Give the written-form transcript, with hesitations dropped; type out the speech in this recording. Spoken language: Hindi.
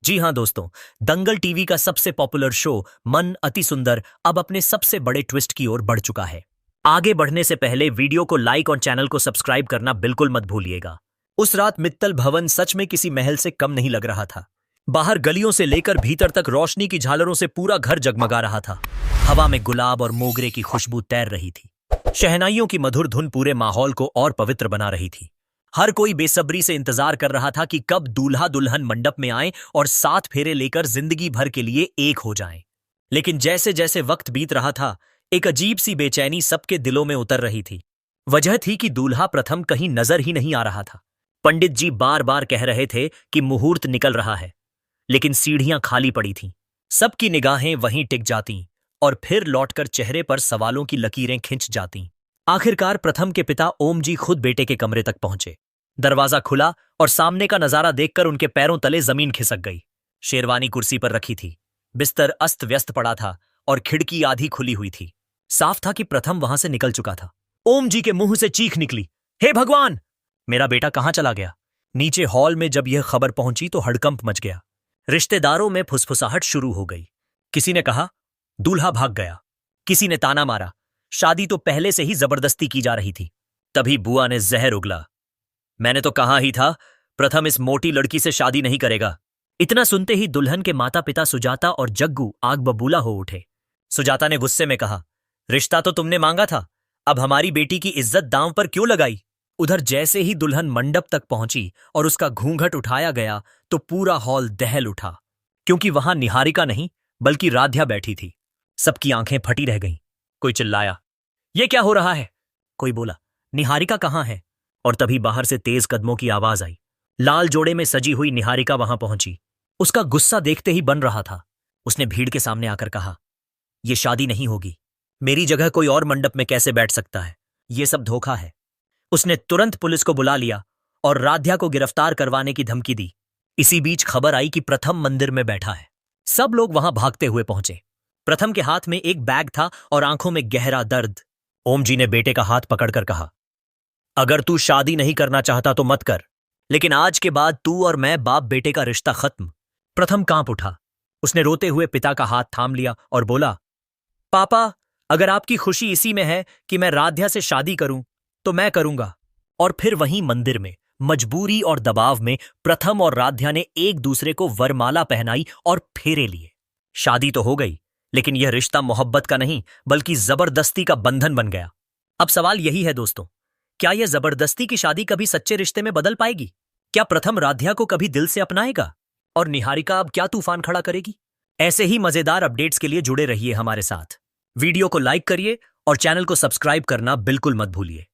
जी हां दोस्तों, दंगल टीवी का सबसे पॉपुलर शो मन अति सुंदर अब अपने सबसे बड़े ट्विस्ट की ओर बढ़ चुका है। आगे बढ़ने से पहले वीडियो को लाइक और चैनल को सब्सक्राइब करना बिल्कुल मत भूलिएगा। उस रात मित्तल भवन सच में किसी महल से कम नहीं लग रहा था। बाहर गलियों से लेकर भीतर तक रोशनी की झालरों से पूरा घर जगमगा रहा था। हवा में गुलाब और मोगरे की खुशबू तैर रही थी। शहनाइयों की मधुर धुन पूरे माहौल को और पवित्र बना रही थी। हर कोई बेसब्री से इंतजार कर रहा था कि कब दूल्हा दुल्हन मंडप में आए और 7 फेरे लेकर जिंदगी भर के लिए एक हो जाएं। लेकिन जैसे जैसे वक्त बीत रहा था, एक अजीब सी बेचैनी सबके दिलों में उतर रही थी। वजह थी कि दूल्हा प्रथम कहीं नजर ही नहीं आ रहा था। पंडित जी बार बार कह रहे थे कि मुहूर्त निकल रहा है, लेकिन सीढ़ियां खाली पड़ी थीं। सबकी निगाहें वहीं टिक जातीं और फिर लौटकर चेहरे पर सवालों की लकीरें खिंच जातीं। आखिरकार प्रथम के पिता ओम जी खुद बेटे के कमरे तक पहुंचे। दरवाजा खुला और सामने का नजारा देखकर उनके पैरों तले जमीन खिसक गई। शेरवानी कुर्सी पर रखी थी, बिस्तर अस्त व्यस्त पड़ा था और खिड़की आधी खुली हुई थी। साफ था कि प्रथम वहां से निकल चुका था। ओम जी के मुंह से चीख निकली, हे भगवान, मेरा बेटा कहां चला गया? नीचे हॉल में जब यह खबर पहुंची तो हड़कंप मच गया। रिश्तेदारों में फुसफुसाहट शुरू हो गई। किसी ने कहा दूल्हा भाग गया, किसी ने ताना मारा शादी तो पहले से ही जबरदस्ती की जा रही थी। तभी बुआ ने जहर उगला, मैंने तो कहा ही था प्रथम इस मोटी लड़की से शादी नहीं करेगा। इतना सुनते ही दुल्हन के माता पिता सुजाता और जग्गू आग बबूला हो उठे। सुजाता ने गुस्से में कहा, रिश्ता तो तुमने मांगा था, अब हमारी बेटी की इज्जत दांव पर क्यों लगाई? उधर जैसे ही दुल्हन मंडप तक पहुंची और उसका घूंघट उठाया गया तो पूरा हॉल दहल उठा, क्योंकि वहां निहारिका नहीं बल्कि राध्या बैठी थी। सबकी आंखें फटी रह गईं। कोई चिल्लाया, यह क्या हो रहा है? कोई बोला, निहारिका कहां है? और तभी बाहर से तेज कदमों की आवाज आई। लाल जोड़े में सजी हुई निहारिका वहां पहुंची। उसका गुस्सा देखते ही बन रहा था। उसने भीड़ के सामने आकर कहा, यह शादी नहीं होगी। मेरी जगह कोई और मंडप में कैसे बैठ सकता है? यह सब धोखा है। उसने तुरंत पुलिस को बुला लिया और राध्या को गिरफ्तार करवाने की धमकी दी। इसी बीच खबर आई कि प्रथम मंदिर में बैठा है। सब लोग वहां भागते हुए पहुंचे। प्रथम के हाथ में एक बैग था और आंखों में गहरा दर्द। ओम जी ने बेटे का हाथ पकड़कर कहा, अगर तू शादी नहीं करना चाहता तो मत कर, लेकिन आज के बाद तू और मैं बाप बेटे का रिश्ता खत्म। प्रथम कांप उठा। उसने रोते हुए पिता का हाथ थाम लिया और बोला, पापा, अगर आपकी खुशी इसी में है कि मैं राध्या से शादी करूं तो मैं करूंगा। और फिर वहीं मंदिर में मजबूरी और दबाव में प्रथम और राध्या ने एक दूसरे को वरमाला पहनाई और फेरे लिए। शादी तो हो गई, लेकिन यह रिश्ता मोहब्बत का नहीं बल्कि जबरदस्ती का बंधन बन गया। अब सवाल यही है दोस्तों, क्या यह जबरदस्ती की शादी कभी सच्चे रिश्ते में बदल पाएगी? क्या प्रथम राध्या को कभी दिल से अपनाएगा? और निहारिका अब क्या तूफान खड़ा करेगी? ऐसे ही मजेदार अपडेट्स के लिए जुड़े रहिए हमारे साथ। वीडियो को लाइक करिए और चैनल को सब्सक्राइब करना बिल्कुल मत भूलिए।